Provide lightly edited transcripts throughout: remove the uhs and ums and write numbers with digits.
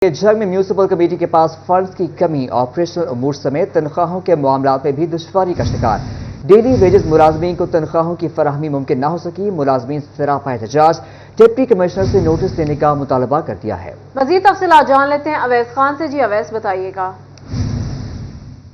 जंग में municipal committee के पास फंड्स की कमी, ऑपरेशनल अमूर समेत तनख्वाहों के मामलात में भी दुश्वारी का शिकार। डेली वेजेस मुलाजमीन को तनख्वाहों की फराहमी मुमकिन न हो सकी। मुलाजमीन सरापा एहतजाज, डिप्टी कमिश्नर से नोटिस देने का मुतालबा कर दिया है। मजीद तफसीलात जान लेते हैं अवैस खान से। जी अवैस, बताइएगा।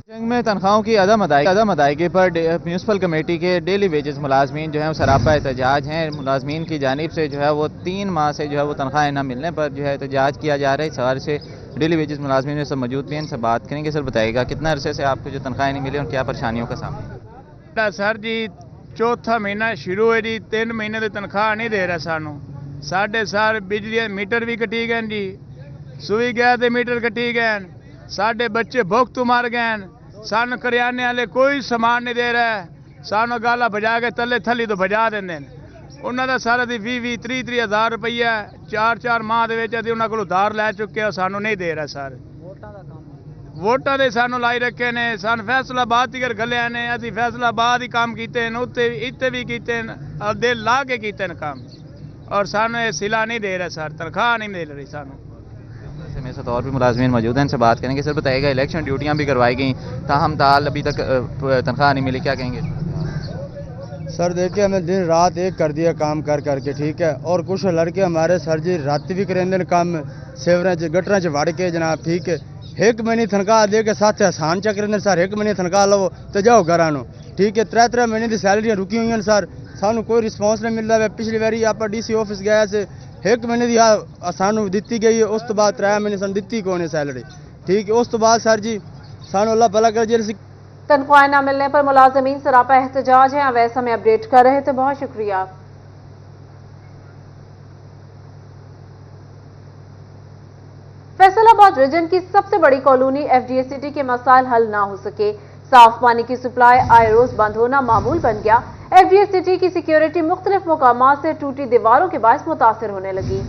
जंग में तनख्वाहों की अदम अदायगी पर म्यूनिसिपल कमेटी के डेली वेजेस मुलाजमीन जो है वो सरापा एहतजाज हैं। मुलाजमीन की जानिब से जो है वो 3 माह से जो है वो तनख्वाहें न मिलने पर जो है एहतजाज किया जा रहा है। इस हवाले से डेली वेजेस मुलाजमीन में सब मौजूद भी हैं, इनसे बात करेंगे। सर बताइएगा, कितना अरसे से आपको जो तनख्वाहें नहीं मिली और क्या परेशानियों का सामना? सर जी, चौथा महीना शुरू है जी, 3 महीने की तनख्वाह नहीं दे रहा सानू। साढ़े साल बिजली मीटर भी कटी गए जी, सुई गया तो मीटर कटी गए, साढ़े बच्चे भुख तो मार गए, सन करियाने वाले कोई समान नहीं दे रहा है। सानू गाला बजा के तले थली तो बजा देंगे। उन्होंने सारा दी 20-30 हज़ार रुपया 4 माह के उन्होंने को उधार लै चुके हो, सानू नहीं दे रहा। सर वोटा दे सानू लाई रखे ने, सन फैसलाबाद तक गलिया ने, अभी फैसलाबाद ही काम किए हैं, उत्ते इतने भी किए और दिल ला के किए हैं काम, और सानू ये सिला नहीं दे रहा। सर तनख्वाह नहीं मिल रही सानू। मेरे साथ और भी मुलाजमीन मौजूद हैं, इनसे बात करेंगे। सर बताइएगा, इलेक्शन ड्यूटियां भी करवाई गई, ताहम ताल अभी तक तनख्वाह नहीं मिली, क्या कहेंगे? सर देखिए, हमें दिन रात एक कर दिया काम कर करके, ठीक है। और कुछ लड़के हमारे सर जी रात भी करेंगे काम, सेवरें गटरा च वड़ के जनाब, ठीक है। 1 महीने तनख्वाह दे के साथ आसान चक रहे सर, 1 महीने तनख्वाह लो तो जाओ घर नो, ठीक है। 3 महीने की सैलरियाँ रुकी हुई हैं सर, सानू कोई रिस्पॉन्स नहीं मिल रहा है। पिछली बारी आप DC ऑफिस गया से 1 महीने की सानू दी गई है, उस तो बाद 3 महीने सन दी कौन है सैलरी, ठीक है। उस तो बाद सर जी सानू अल्लाह भला कर जेल। तनख्वाहें न मिलने पर मुलाजमीन सरापा एहतजाज हैं। अवैस हमें अपडेट कर रहे थे, बहुत शुक्रिया। फैसलाबाद रीजन की सबसे बड़ी कॉलोनी FDA सिटी के मसाइल हल ना हो सके। साफ पानी की सप्लाई आए रोज बंद होना मामूल बन गया। FDA सिटी की सिक्योरिटी मुख्तलिफ मुकामात से टूटी दीवारों के बायस मुतासर होने लगी।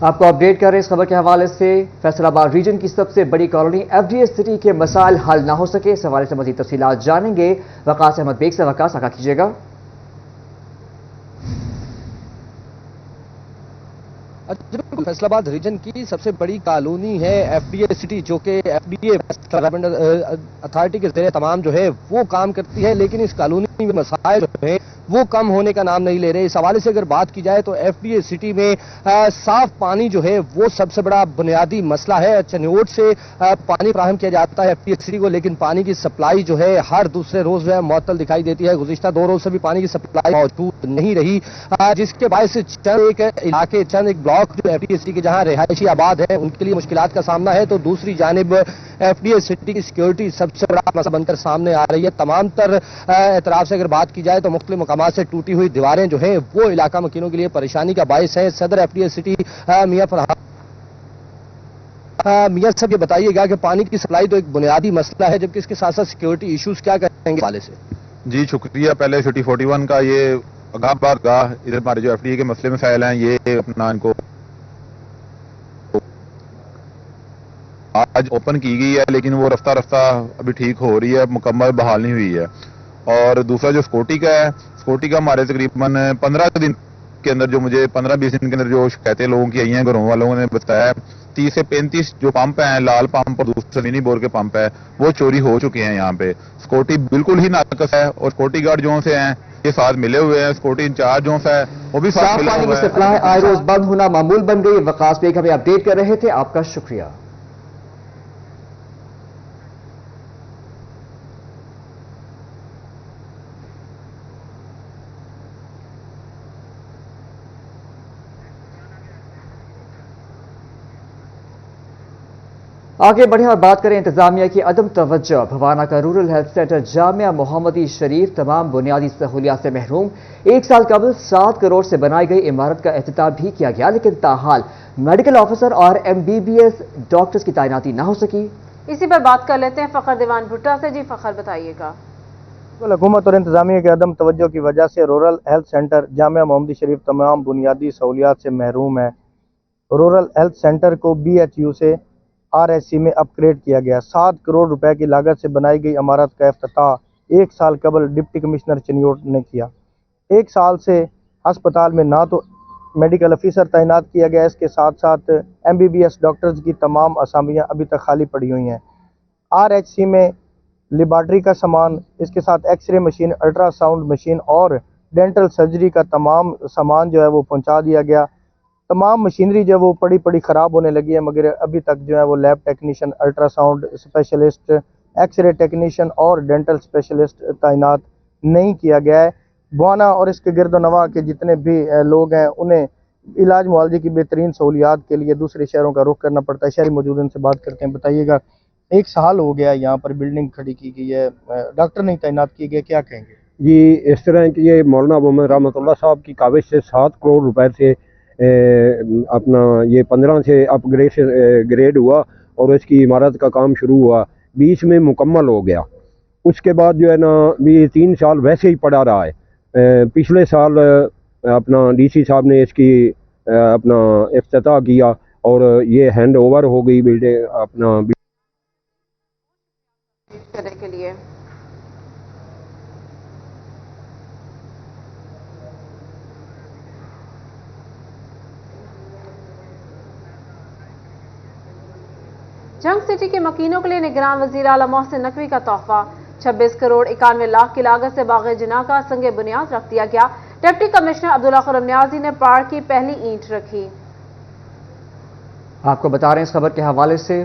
आपको अपडेट कर रहे हैं इस खबर के हवाले से। फैसलाबाद रीजन की सबसे बड़ी कॉलोनी FDA सिटी के मसाइल हल ना हो सके, इस हवाले से मजीद तफसीलात जानेंगे वकास अहमद बेग से। वकास, आगाह कीजिएगा। फैसलाबाद रीजन की सबसे बड़ी कॉलोनी है FDA सिटी, जो कि FDA अथॉरिटी के ज़रिए तमाम जो है वो काम करती है, लेकिन इस कॉलोनी में मसाइल जो है वो कम होने का नाम नहीं ले रहे। इस हवाले से अगर बात की जाए तो FDA सिटी में साफ पानी जो है वो सबसे बड़ा बुनियादी मसला है। चनियोट से पानी फराहम किया जाता है FDA सिटी को, लेकिन पानी की सप्लाई जो है हर दूसरे रोज जो है मुअत्तल दिखाई देती है। गुज़िश्ता 2 रोज से भी पानी की सप्लाई मौजूद नहीं रही, जिसके बायस चंद एक ब्लॉक जो FDA सिटी के जहां रिहायशी आबाद है उनके लिए मुश्किलात का सामना है, तो दूसरी जानिब FDA सिटी की सिक्योरिटी सबसे बड़ा मसला बनकर सामने आ रही है। तमाम तर एतराफ से अगर बात की जाए तो मुख्तलिफ मकामात से टूटी हुई दीवारें जो है वो इलाका मकीनों के लिए परेशानी का बायस है। सदर FDA सिटी मियां साहब, ये बताइएगा कि पानी की सप्लाई तो एक बुनियादी मसला है, जबकि इसके साथ साथ सिक्योरिटी इश्यूज क्या करेंगे वाले से? जी शुक्रिया। पहले सिटी 41 का ये आगाह इधर हमारे जो FDA के मसले मसाइल हैं ये अपना इनको आज ओपन की गई है, लेकिन वो रफ्ता अभी ठीक हो रही है, मुकम्मल बहाल नहीं हुई है। और दूसरा जो सिक्योरिटी का है, सिक्योरिटी का हमारे तकरीबन 15 दिन के अंदर जो मुझे 15-20 दिन के अंदर जो शिकायतें लोगों की आई हैं, घरों वालों ने बताया 30 से 35 जो पंप हैं, लाल पंप और दूसरे मिनी बोर के पंप है, वो चोरी हो चुके हैं। यहाँ पे सिक्योरिटी बिल्कुल ही नाकस है, और सिक्योरिटी गार्ड जो से हैं ये साथ मिले हुए हैं, सिक्योरिटी इंचार्ज जो है वो भी साथ मिले हुए हैं। पानी की सप्लाई आए रोज बंद होना मामूल बन गई। वकास बेग हमें अपडेट कर रहे थे, आपका शुक्रिया। आगे बढ़े और बात करें इंतजामिया की अदम तवज्जो। भवाना का रूरल हेल्थ सेंटर जामिया मोहम्मदी शरीफ तमाम बुनियादी सहूलियात से महरूम। 1 साल कबल 7 करोड़ से बनाई गई इमारत का एहतिताम भी किया गया, लेकिन ताहाल मेडिकल ऑफिसर और MBBS डॉक्टर्स की तैनाती न हो सकी। इसी पर बात कर लेते हैं फखर दीवान भुट्टा से। जी फखर, बताइएगा। हुकूमत और इंतजामिया की अदम तवज्जो की वजह से रूरल हेल्थ सेंटर जामिया मोहम्मदी शरीफ तमाम बुनियादी सहूलियात से महरूम है। रूरल हेल्थ सेंटर को BHU से RSC में अपग्रेड किया गया। 7 करोड़ रुपए की लागत से बनाई गई इमारत का इफ्तिताह 1 साल कबल डिप्टी कमिश्नर चनियोट ने किया। 1 साल से अस्पताल में ना तो मेडिकल अफसर तैनात किया गया है। इसके साथ साथ MBBS डॉक्टर्स की तमाम असामियाँ अभी तक खाली पड़ी हुई हैं। RHC में लेबॉर्ट्री का सामान, इसके साथ एक्सरे मशीन, अल्ट्रासाउंड मशीन और डेंटल सर्जरी का तमाम सामान जो है वो पहुंचा दिया गया। तमाम मशीनरी जो है वो पड़ी ख़राब होने लगी है, मगर अभी तक जो है वो lab technician, ultrasound specialist, x-ray technician और डेंटल स्पेशलिस्ट तैनात नहीं किया गया है। बुआना और इसके गिरदोनवा के जितने भी लोग हैं उन्हें इलाज मुआवजे की बेहतरीन सहूलियात के लिए दूसरे शहरों का रुख करना पड़ता है। शहरी मौजूद उनसे बात करते हैं। बताइएगा, 1 साल हो गया यहाँ पर बिल्डिंग खड़ी की गई है, डॉक्टर नहीं तैनात किए गए, क्या कहेंगे? जी, इस तरह है कि ये मौलाना मोहम्मद रहमतुल्लाह साहब की काविश से 7 करोड़ रुपए से अपना ये 15 से ग्रेड हुआ और इसकी इमारत का काम शुरू हुआ, बीच में मुकम्मल हो गया। उसके बाद जो है ना भी 3 साल वैसे ही पड़ा रहा है। पिछले साल अपना DC साहब ने इसकी अपना इफ्तिताह किया और ये हैंड ओवर हो गई बिल्डिंग अपना करने के लिए। जंग सिटी के मकीनों के लिए निगरान वजीर आला मोहसिन नकवी का तोहफा 26 करोड़ 91 लाख की लागत से बाग़ जिना का संगे बुनियाद रख दिया गया। डिप्टी कमिश्नर अब्दुल्ला खुर्रम नियाजी ने पार्क की पहली ईंट रखी। आपको बता रहे हैं इस खबर के हवाले से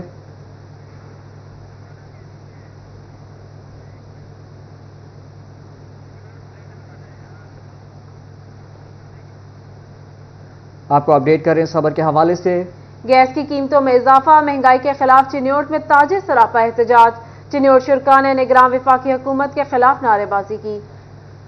आपको अपडेट कर रहे हैं इस खबर के हवाले से। गैस की कीमतों में इजाफा, महंगाई के खिलाफ चिन्योट में ताजे सरापा एहतजाज। चिन्योट शुरका ने निगरान वफाकी हुकूमत के खिलाफ नारेबाजी की।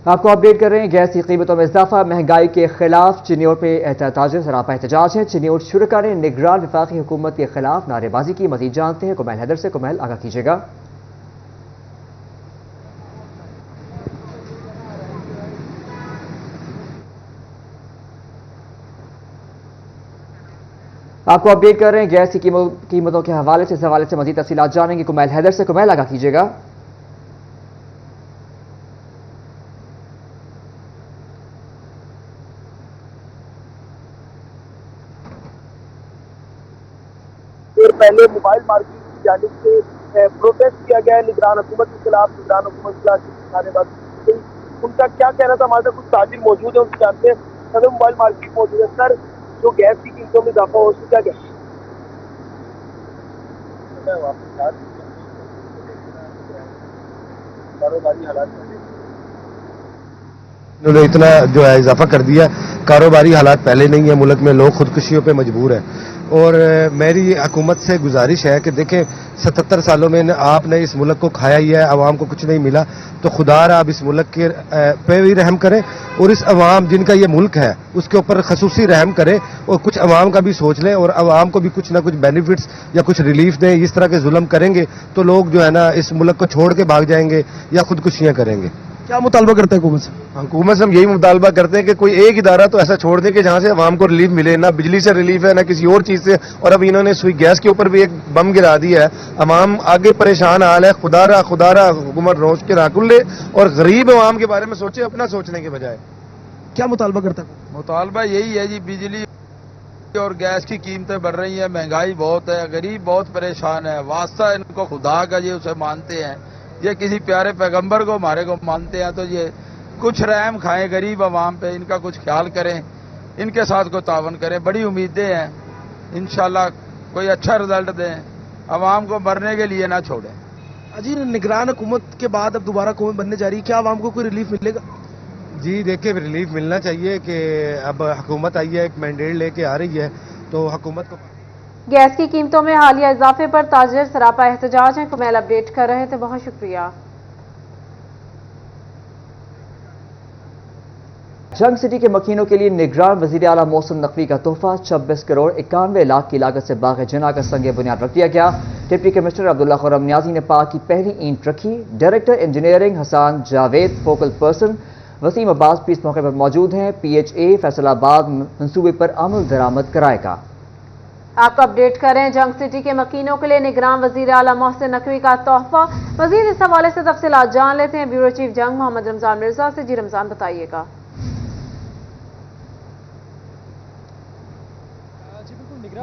आपको अपडेट कर रहे हैं, गैस की कीमतों में इजाफा, महंगाई के खिलाफ चिन्योट में ताजे सरापा एहतजाज है। चिन्योट शुरका ने निगरान वफाकी हुकूमत के खिलाफ नारेबाजी की। मजीद जानते हैं कुमैल हैदर से। कुमैल, आगाह कीजिएगा। आपको अपडेट कर रहे हैं गैस की कीमतों के हवाले से। इस हवाले से मजीद तफसीलात जानेंगे कुमैल हैदर से। कुमैल, आगाह कीजिएगा। पहले मोबाइल मार्केट की जानिब से प्रोटेस्ट किया गया है निगरान हुकूमत के खिलाफ। निगरान हुकूमत के खिलाफ नारेबाजी, उनका क्या कहना था? हमारे साथ कुछ ताजिर मौजूद है, उनसे जानते हैं। सदर मोबाइल मार्केट मौजूद है। सर, जो गैस की कीमतों में इजाफा हो उसको क्या कहते हैं? कारोबारी हालात उन्होंने इतना जो है इजाफा कर दिया। कारोबारी हालात पहले नहीं है, मुल्क में लोग खुदकुशियों पे मजबूर हैं। और मेरी हुकूमत से गुजारिश है कि देखें, 77 सालों में आपने इस मुल्क को खाया ही है, आवाम को कुछ नहीं मिला, तो खुदारा आप इस मुल्क के पे भी रहम करें और इस अवाम जिनका ये मुल्क है उसके ऊपर खसूसी रहम करें और कुछ अवाम का भी सोच लें और अवाम को भी कुछ ना कुछ बेनिफिट्स या कुछ रिलीफ दें। इस तरह के जुल्म करेंगे तो लोग जो है ना इस मुल्क को छोड़ के भाग जाएंगे या खुदकुशियां करेंगे। क्या मुतालबा करते हैं हुकूमत से? हुकूमत से हम यही मुतालबा करते हैं कि कोई एक इदारा तो ऐसा छोड़ दे कि जहां से अवाम को रिलीफ मिले। ना बिजली से रिलीफ है, ना किसी और चीज से। और अब इन्होंने सुई गैस के ऊपर भी एक बम गिरा दिया है। अवाम आगे परेशान हाल है। खुदारा हुकूमत रोज के राकुल ले और गरीब अवाम के बारे में सोचे, अपना सोचने के बजाय। क्या मुतालबा करता है? मुतालबा यही है जी, बिजली और गैस की कीमतें बढ़ रही हैं, महंगाई बहुत है, गरीब बहुत परेशान है। वास्ता इनको खुदा का, ये उसे मानते हैं, ये किसी प्यारे पैगंबर को हमारे को मानते हैं, तो ये कुछ रहम खाएं गरीब अवाम पे, इनका कुछ ख्याल करें, इनके साथ को तावन करें। बड़ी उम्मीदें हैं, इंशाल्लाह कोई अच्छा रिजल्ट दें, अवाम को मरने के लिए ना छोड़ें। अजी, निगरान हुकूमत के बाद अब दोबारा हुकूमत बनने जा रही है, क्या अवाम को कोई रिलीफ मिलेगा? जी देखिए, रिलीफ मिलना चाहिए कि अब हुकूमत आई है, एक मैंडेट लेके आ रही है, तो हुकूमत को। गैस की कीमतों में हालिया इजाफे पर ताजिर सरापा एहतजाज हैं। कुमैल अपडेट कर रहे थे, बहुत शुक्रिया। जंग सिटी के मकीनों के लिए निगरान वजीर आला मोहसिन नकवी का तोहफा 26 करोड़ 91 लाख की लागत से बाग़ जिना का संगे बुनियाद रख दिया गया। डिप्टी कमिश्नर अब्दुल्ला खुर्रम नियाजी ने पार्क की पहली ईंट रखी। Director engineering Hassan Javed, focal person Waseem Abbas भी इस मौके पर मौजूद हैं। PHA फैसलाबाद मंसूबे पर अमल दरामद कराएगा। आपको अपडेट करें, जंग सिटी के मकीनों के लिए निगरान वजीर आला मोहसिन नकवी का तोहफा। मजीद इस हवाले से तफसीलात जान लेते हैं ब्यूरो चीफ जंग मोहम्मद रमजान मिर्जा से। जी रमजान, बताइएगा।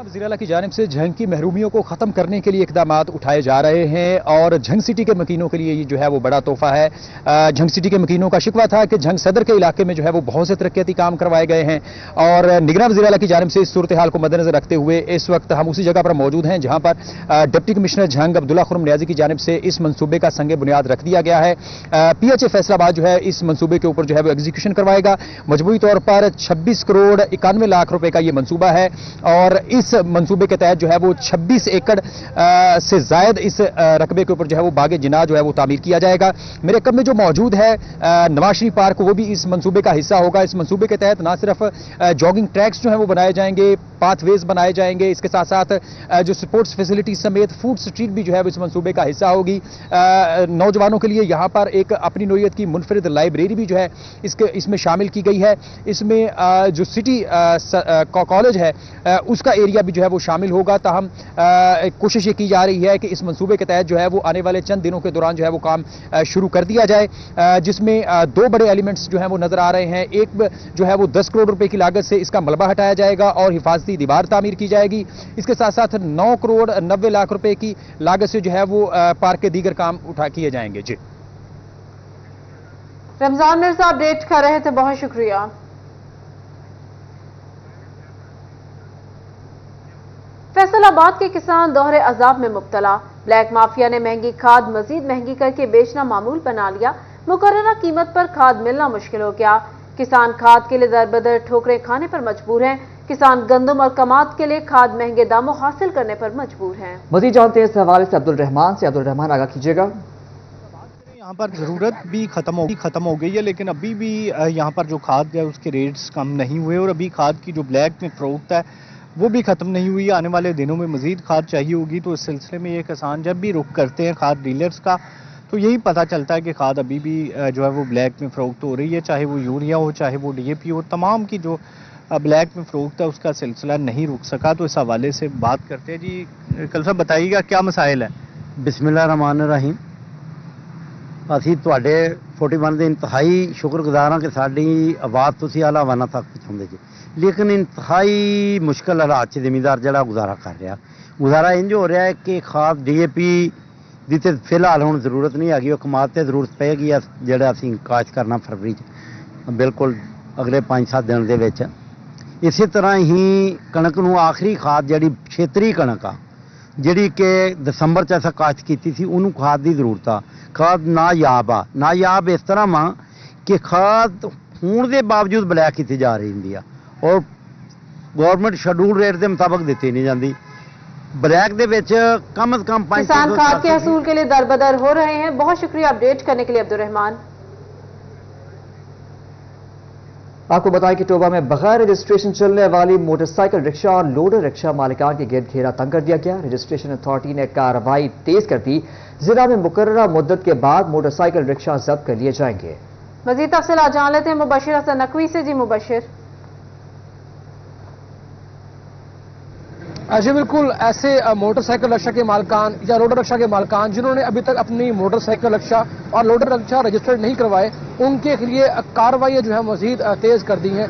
जनाब वज़ीर-ए-आला की जानिब से झंग की महरूमियों को ख़त्म करने के लिए इक़दामात उठाए जा रहे हैं और झंग सिटी के मकीनों के लिए ये जो है वो बड़ा तोहफा है। झंग सिटी के मकीनों का शिकवा था कि झंग सदर के इलाके में जो है वो बहुत से तरक्याती काम करवाए गए हैं और निगरान वज़ीर-ए-आला की जानिब से इस सूरत हाल को मद्देनजर रखते हुए इस वक्त हम उसी जगह पर मौजूद हैं जहां पर डिप्टी कमिश्नर झंग अब्दुल्ला खुर्रम नियाज़ी की जानिब से इस मंसूबे का संग बुनियाद रख दिया गया है। PHA फैसलाबाद जो है इस मंसूबे के ऊपर जो है वो एग्जीक्यूशन करवाएगा। मजमूई तौर पर 26 करोड़ 91 लाख रुपए का ये मंसूबा है और इस मंसूबे के तहत जो है वो 26 एकड़ से जायद इस रकबे के ऊपर जो है वो बागे जिना जो है वो तामीर किया जाएगा। मेरे कब में जो मौजूद है नवाज शरीफ पार्क वो भी इस मंसूबे का हिस्सा होगा। इस मंसूबे के तहत ना सिर्फ जॉगिंग ट्रैक्स जो है वो बनाए जाएंगे, पाथवेज बनाए जाएंगे, इसके साथ साथ जो स्पोर्ट्स फैसिलिटी समेत फूड स्ट्रीट भी जो है वो इस मंसूबे का हिस्सा होगी। नौजवानों के लिए यहाँ पर एक अपनी नोयत की मुनफरिद लाइब्रेरी भी जो है इसमें शामिल की गई है। इसमें जो सिटी कॉलेज है उसका एरिया भी जो है वो शामिल होगा। ताहम कोशिश ये की जा रही है कि इस मंसूबे के तहत जो है वो आने वाले चंद दिनों के दौरान जो है वो काम शुरू कर दिया जाए, जिसमें दो बड़े एलिमेंट्स जो है वो नजर आ रहे हैं। एक जो है वो 10 करोड़ रुपए की लागत से इसका मलबा हटाया जाएगा और हिफाजती दीवार तामीर की जाएगी। इसके साथ साथ 9 करोड़ 90 लाख रुपए की लागत से जो है वो पार्क के दीगर काम उठा किए जाएंगे। जी रमजान मिर्जा अपडेट कर रहे थे, बहुत शुक्रिया। फैसलाबाद के किसान दोहरे अजाब में मुब्तला। ब्लैक माफिया ने महंगी खाद मजीद महंगी करके बेचना मामूल बना लिया। मुकर्ररा कीमत पर खाद मिलना मुश्किल हो गया। किसान खाद के लिए दर बदर ठोकरें खाने पर मजबूर हैं। किसान गंदम और कमाद के लिए खाद महंगे दामों हासिल करने पर मजबूर हैं। मजीद जानते हैं इस हवाले से अब्दुल रहमान आगाह कीजिएगा। यहाँ पर ज़रूरत भी ख़त्म हो गई है, लेकिन अभी भी यहाँ पर जो खाद है उसके रेट्स कम नहीं हुए और अभी खाद की जो ब्लैक में फ़रोख्त है वो भी ख़त्म नहीं हुई। आने वाले दिनों में मज़ीद खाद चाहिए होगी, तो इस सिलसिले में ये किसान जब भी रुख करते हैं खाद डीलर्स का तो यही पता चलता है कि खाद अभी भी जो है वो ब्लैक में फ़रोख्त हो रही है, चाहे वो यूरिया हो चाहे वो DAP हो। तमाम की जो ब्लैक में फ़रोख्त है उसका सिलसिला नहीं रुक सका। तो इस हवाले से बात करते हैं। जी कल साहब बताइएगा क्या मसाइल है। बिस्मिल्लाहिर्रहमानिर्रहीम। ਅਸੀਂ ਤੁਹਾਡੇ 41 ਦੇ ਇੰਤਹਾਈ ਸ਼ੁਕਰਗੁਜ਼ਾਰ ਹਾਂ ਕਿ ਸਾਡੀ ਆਵਾਜ਼ ਤੁਸੀਂ ਆਲਾ ਵਾਨਾ ਤੱਕ ਪਹੁੰਚਾਉਂਦੇ ਜੀ। ਲੇਕਿਨ ਇੰਤਹਾਈ ਮੁਸ਼ਕਲ ਹਾਲਾਤ 'ਚ ਜ਼ਿਮੀਂਦਾਰ ਜਿਹੜਾ ਗੁਜ਼ਾਰਾ ਕਰ ਰਿਹਾ। ਗੁਜ਼ਾਰਾ ਇੰਜ ਹੋ ਰਿਹਾ ਹੈ ਕਿ ਖਾਦ DAP ਦੀ ਤੇ ਫਿਲਹਾਲ ਹੁਣ ਜ਼ਰੂਰਤ ਨਹੀਂ ਹੈਗੀ, ਉਹ ਕਮਾਦ ਤੇ ਜ਼ਰੂਰਤ ਪਏਗੀ ਜਿਹੜਾ ਅਸੀਂ ਕਾਸ਼ ਕਰਨਾ ਫਰਵਰੀ 'ਚ ਬਿਲਕੁਲ ਅਗਲੇ 5-7 ਦਿਨ ਦੇ ਵਿੱਚ। ਇਸੇ ਤਰ੍ਹਾਂ ਹੀ ਕਣਕ ਨੂੰ ਆਖਰੀ ਖਾਦ ਜਿਹੜੀ ਖੇਤਰੀ ਕਣਕ ਆ ਜਿਹੜੀ ਕਿ ਦਸੰਬਰ 'ਚ ਅਸਾਂ ਕਾਸ਼ਤ ਕੀਤੀ ਸੀ ਉਹਨੂੰ ਖਾਦ ਦੀ ਜ਼ਰੂਰਤ ਆ। ਖਾਦ ਨਾਯਾਬ ਇਸ ਤਰ੍ਹਾਂ ਵਾ ਕਿ ਖਾਦ ਹੋਣ ਦੇ ਬਾਵਜੂਦ ਬਲੈਕ ਕੀਤੀ ਜਾ ਰਹੀ ਹੁੰਦੀ ਆ ਔਰ ਗਵਰਨਮੈਂਟ ਸ਼ੈਡਿਊਲ ਰੇਟ ਦੇ ਮੁਤਾਬਕ ਦਿੱਤੀ ਨਹੀਂ ਜਾਂਦੀ। ब्लैक दे विच कम से कम 5 किसान खाद के हसूल के लिए दरबदर हो रहे हैं। बहुत शुक्रिया अपडेट करने के लिए अब्दुल रहमान। आपको बताएं कि टोबा में बगैर रजिस्ट्रेशन चलने वाली मोटरसाइकिल रिक्शा और लोडर रिक्शा मालिकान के गिरद घेरा तंग कर दिया गया। रजिस्ट्रेशन अथॉरिटी ने कार्रवाई तेज कर दी। जिला में मुकर्ररा मुद्दत के बाद मोटरसाइकिल रिक्शा जब्त कर लिए जाएंगे। मजीद तफसीलात जान लेते हैं मुबशिर हसन नकवी से। जी मुबशिर। जी बिल्कुल, ऐसे मोटरसाइकिल रिक्शा के मालकान या लोडर रिक्शा के मालकान जिन्होंने अभी तक अपनी मोटरसाइकिल रिक्शा और लोडर रिक्शा रजिस्टर्ड नहीं करवाए उनके लिए कार्रवाई जो है मजीद तेज कर दी हैं।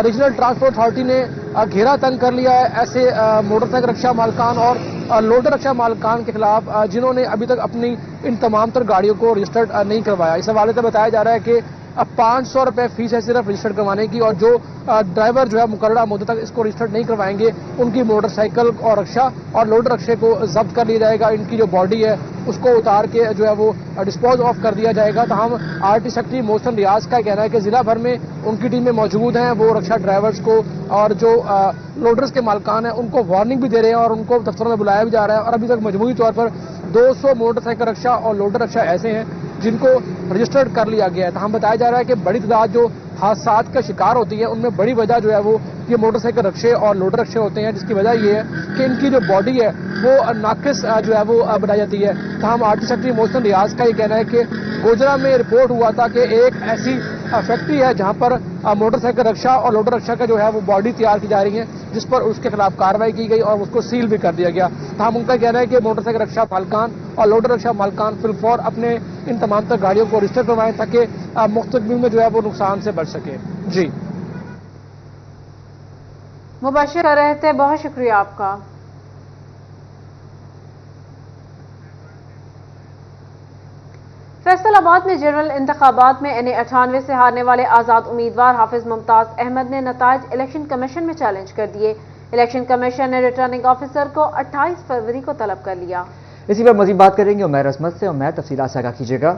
रीजनल ट्रांसपोर्ट अथॉरिटी ने घेरा तंग कर लिया है ऐसे मोटरसाइकिल रिक्शा मालकान और लोडर रिक्शा मालकान के खिलाफ जिन्होंने अभी तक अपनी इन तमाम तर गाड़ियों को रजिस्टर्ड नहीं करवाया। इस हवाले से बताया जा रहा है कि अब 500 रुपये फीस है सिर्फ रजिस्टर्ड करवाने की और जो ड्राइवर जो है मुकर्ररा मुद्दत तक इसको रजिस्टर्ड नहीं करवाएंगे उनकी मोटरसाइकिल और रिक्शा और लोडर रिक्शे को जब्त कर लिया जाएगा। इनकी जो बॉडी है उसको उतार के जो है वो डिस्पोज ऑफ कर दिया जाएगा। तो हम RT सेक्रेटरी मोहसिन रियाज का कहना है कि जिला भर में उनकी टीमें मौजूद हैं। वो रिक्शा ड्राइवर्स को और जो लोडर्स के मालकान हैं उनको वार्निंग भी दे रहे हैं और उनको दफ्तरों में बुलाया भी जा रहा है। और अभी तक मजमूई तौर पर 200 मोटरसाइकिल रिक्शा और लोडर रिक्शा ऐसे हैं जिनको रजिस्टर्ड कर लिया गया है। तो हम बताया जा रहा है कि बड़ी तादाद जो हादसात का शिकार होती है उनमें बड़ी वजह जो है वो ये मोटरसाइकिल रिक्शे और लोडर रिक्शे होते हैं, जिसकी वजह ये है कि इनकी जो बॉडी है वो नाकिस जो है वो बनाई जाती है। तो हम RT सेक्रेटरी मोहसिन रियाज का ये कहना है कि गोजरा में रिपोर्ट हुआ था कि एक ऐसी फैक्ट्री है जहां पर मोटरसाइकिल रिक्शा और लोडर रिक्शा का जो है वो बॉडी तैयार की जा रही है, जिस पर उसके खिलाफ कार्रवाई की गई और उसको सील भी कर दिया गया। तो हम उनका कहना है कि मोटरसाइकिल रिक्शा मालकान और लोडर रिक्शा मालकान फिलफौर अपने इन तमाम तर गाड़ियों को रजिस्टर करवाएं ताकि मुस्तकबिल में जो है वो नुकसान से बच सके। जी मुबशर कर रहे थे, बहुत शुक्रिया आपका। फैसलाबाद में जनरल इंतखाबात में NA-98 से हारने वाले आजाद उम्मीदवार हाफिज मुमताज अहमद ने नताइज इलेक्शन कमीशन में चैलेंज कर दिए। इलेक्शन कमीशन ने रिटर्निंग ऑफिसर को 28 फरवरी को तलब कर लिया। इसी पर मजीद बात करेंगे उमैर अजमत से। उमैर, तफसीलात से आगाह कीजिएगा।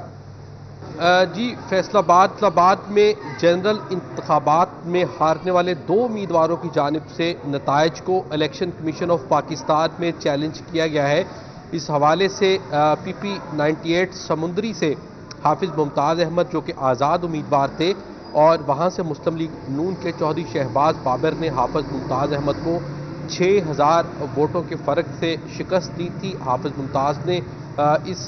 जी, फैसलाबाद में जनरल इंतखाबात में हारने वाले 2 उम्मीदवारों की जानिब से नताइज को इलेक्शन कमीशन ऑफ पाकिस्तान में चैलेंज किया गया है। इस हवाले से PP 98 समुंदरी से हाफिज मुमताज़ अहमद जो कि आज़ाद उम्मीदवार थे और वहाँ से मुस्लिम लीग नून के चौधरी शहबाज बाबर ने हाफिज मुमताज़ अहमद को 6000 वोटों के फ़र्क से शिकस्त दी थी। हाफिज मुमताज़ ने इस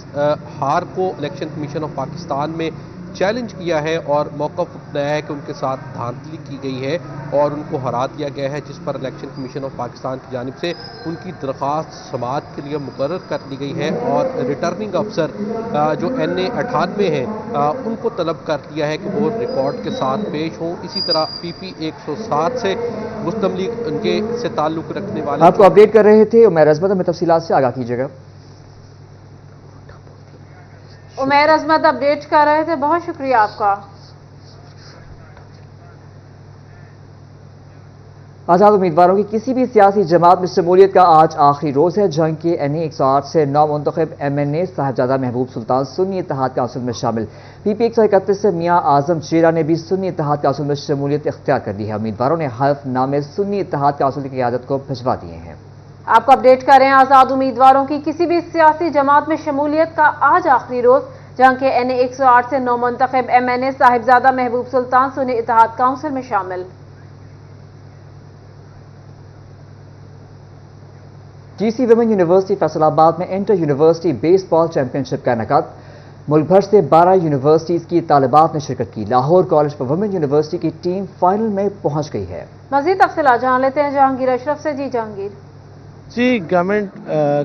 हार को इलेक्शन कमीशन ऑफ पाकिस्तान में चैलेंज किया है और मौक़िफ़ अपनाया है कि उनके साथ धांधली की गई है और उनको हरा दिया गया है, जिस पर इलेक्शन कमीशन ऑफ पाकिस्तान की जानिब से उनकी दरख्वास्त समाअत के लिए मुकर्रर कर ली गई है और रिटर्निंग अफसर जो NA-98 हैं उनको तलब कर लिया है कि वो रिकॉर्ड के साथ पेश हों। इसी तरह PP 107 से मुस्लिम लीग उनके से ताल्लुक़ रखने वाले आपको अपडेट कर रहे थे उमैर अजमत। हमें तफसीलात से आगाह कीजिएगा। उमैर अजमत अपडेट कर रहे थे, बहुत शुक्रिया आपका। आजाद उम्मीदवारों की किसी भी सियासी जमात में शमूलियत का आज आखिरी रोज है। जंग के NA-108 से नौमुंतखब MNA साहिबजादा महबूब सुल्तान सुन्नी इत्तेहाद काउंसिल में शामिल। PP 131 से मियां आजम चेरा ने भी सुन्नी इत्तेहाद काउंसिल में शमूलियत इख्तियार कर ली है। उम्मीदवारों ने हल्फनामे सुन्नी इत्तेहाद काउंसिल की क़यादत को भिजवा दिए हैं। आपको अपडेट कर रहे हैं, आजाद उम्मीदवारों की किसी भी सियासी जमात में शमूलियत का आज आखिरी रोज। जंग के NA-108 से नौमुंतखब MNA साहिबजादा महबूब सुल्तान सुन्नी इत्तेहाद काउंसिल में शामिल। GC वुमेन यूनिवर्सिटी फैसलाबाद में इंटर यूनिवर्सिटी बेसबॉल चैंपियनशिप का इनेकाद। मुल्क भर से 12 यूनिवर्सिटीज की तालिबात ने शिरकत की। Lahore college for women university की टीम फाइनल में पहुंच गई है। मजीद तफसीलात जान लेते हैं जहांगीर अशरफ से। जी जहांगीर। जी, government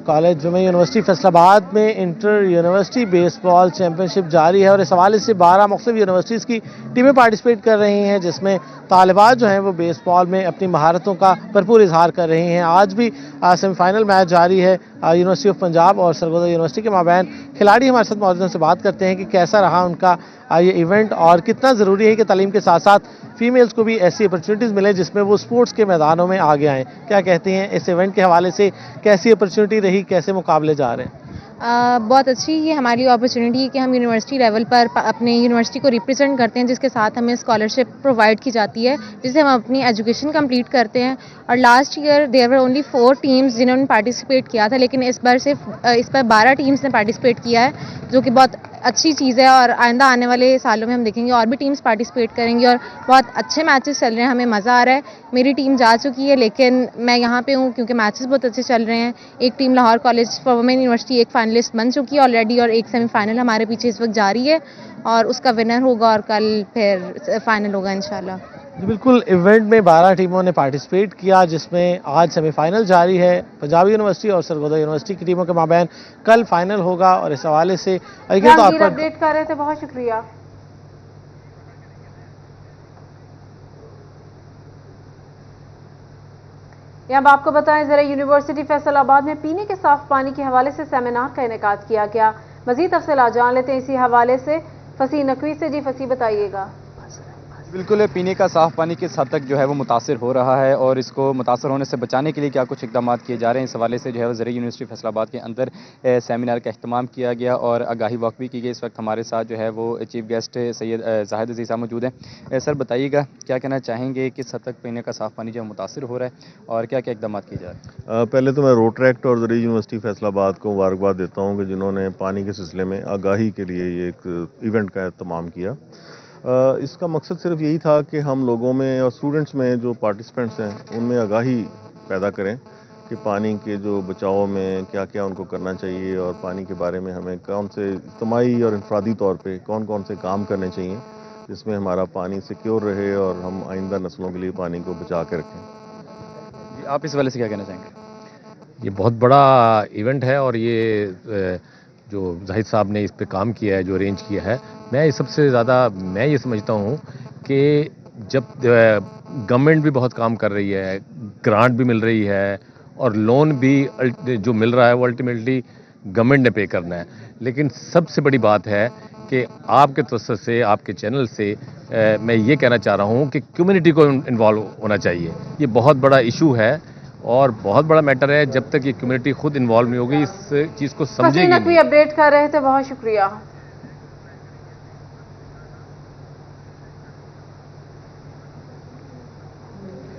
college women university Faisalabad में इंटर यूनिवर्सिटी बेसबॉल चैंपियनशिप जारी है और इस हवाले से 12 मुख्तलिफ यूनिवर्सिटीज़ की टीमें पार्टिसिपेट कर रही हैं, जिसमें तालिबात जो हैं वो बेसबॉल में अपनी महारतों का भरपूर इजहार कर रही हैं। आज भी सेमीफाइनल मैच जारी है यूनिवर्सिटी ऑफ पंजाब और सरगोदा यूनिवर्सिटी के माबैन। खिलाड़ी हमारे साथ मौजूद हैं, से बात करते हैं कि कैसा रहा उनका ये इवेंट और कितना ज़रूरी है कि तालीम के साथ साथ फीमेल्स को भी ऐसी अपॉर्चुनिटीज़ मिले जिसमें वो स्पोर्ट्स के मैदानों में आगे आएँ। क्या कहती हैं इस इवेंट के हवाले से, कैसी अपॉर्चुनिटी रही, कैसे मुकाबले जा रहे हैं? बहुत अच्छी ये हमारी अपॉर्चुनिटी है कि हम यूनिवर्सिटी लेवल पर अपने यूनिवर्सिटी को रिप्रेजेंट करते हैं, जिसके साथ हमें स्कॉलरशिप प्रोवाइड की जाती है, जिससे हम अपनी एजुकेशन कंप्लीट करते हैं। और last year there were only 4 teams जिन्होंने पार्टिसिपेट किया था, लेकिन इस बार 12 टीम्स ने पार्टिसिपेट किया है, जो कि बहुत अच्छी चीज़ है। और आइंदा आने वाले सालों में हम देखेंगे और भी टीम्स पार्टिसिपेट करेंगी और बहुत अच्छे मैचेस चल रहे हैं, हमें मज़ा आ रहा है। मेरी टीम जा चुकी है, लेकिन मैं यहाँ पे हूँ क्योंकि मैचेस बहुत अच्छे चल रहे हैं। एक team Lahore college for women university एक फाइनलिस्ट बन चुकी है ऑलरेडी और एक सेमीफाइनल हमारे पीछे इस वक्त जारी है और उसका विनर होगा और कल फिर फाइनल होगा इंशाल्लाह। बिल्कुल, इवेंट में 12 टीमों ने पार्टिसिपेट किया, जिसमें आज सेमीफाइनल जारी है। पंजाब यूनिवर्सिटी और सरगोदा यूनिवर्सिटी की टीमों के माबैन कल फाइनल होगा और इस हवाले से तो अपडेट कर रहे थे, बहुत शुक्रिया। यहाँ अब आपको बताएं, जरा यूनिवर्सिटी फैसलाबाद में पीने के साफ पानी के हवाले से सेमिनार का इनेकाद किया गया। मजीद तफसीलात जान लेते हैं इसी हवाले से फसी नकवी से। जी फसी, बताइएगा। बिल्कुल, पीने का साफ़ पानी किस हद तक जो है वो मुतासर हो रहा है और इसको मुतासर होने से बचाने के लिए क्या कुछ इकदाम किए जा रहे हैं, इस हवाले से जो है वो ज़रिए यूनिवर्सिटी फैसलाबाद के अंदर सेमिनार का अहतमाम किया गया और आगाही वॉक भी की गई। इस वक्त हमारे साथ जो है वो चीफ गेस्ट सैयद जाहिद अज़ीज़ साहब मौजूद हैं। सर बताइएगा, क्या कहना चाहेंगे, किस हद तक पीने का साफ़ पानी जो है मुतासर हो रहा है और क्या क्या इकदाम किए जा रहे हैं? पहले तो मैं रोटरैक्ट और ज़रिए यूनिवर्सिटी फैसलाबाद को मुबारकबाद देता हूँ कि जिन्होंने पानी के सिलसिले में आगाही के लिए ये एक इवेंट का अहतमाम किया। इसका मकसद सिर्फ यही था कि हम लोगों में और स्टूडेंट्स में जो पार्टिसिपेंट्स हैं उनमें आगाही पैदा करें कि पानी के जो बचाव में क्या क्या उनको करना चाहिए और पानी के बारे में हमें कौन से इज्तिमाई और इनफरादी तौर पे कौन कौन से काम करने चाहिए जिसमें हमारा पानी सिक्योर रहे और हम आइंदा नस्लों के लिए पानी को बचा के रखें। आप इस वाले से क्या कहना चाहेंगे? ये बहुत बड़ा इवेंट है और ये जो जाहिद साहब ने इस पे काम किया है, जो अरेंज किया है, मैं सबसे ज़्यादा मैं ये समझता हूँ कि जब गवर्नमेंट भी बहुत काम कर रही है, ग्रांट भी मिल रही है और लोन भी जो मिल रहा है वो अल्टीमेटली गवर्नमेंट ने पे करना है, लेकिन सबसे बड़ी बात है कि आपके तवज्जुह से, आपके चैनल से मैं ये कहना चाह रहा हूँ कि कम्युनिटी को इन्वॉल्व होना चाहिए। ये बहुत बड़ा इशू है और बहुत बड़ा मैटर है। जब तक ये कम्युनिटी खुद इन्वॉल्व नहीं होगी, इस चीज़ को समझेगी नकवी अपडेट कर रहे थे, बहुत शुक्रिया।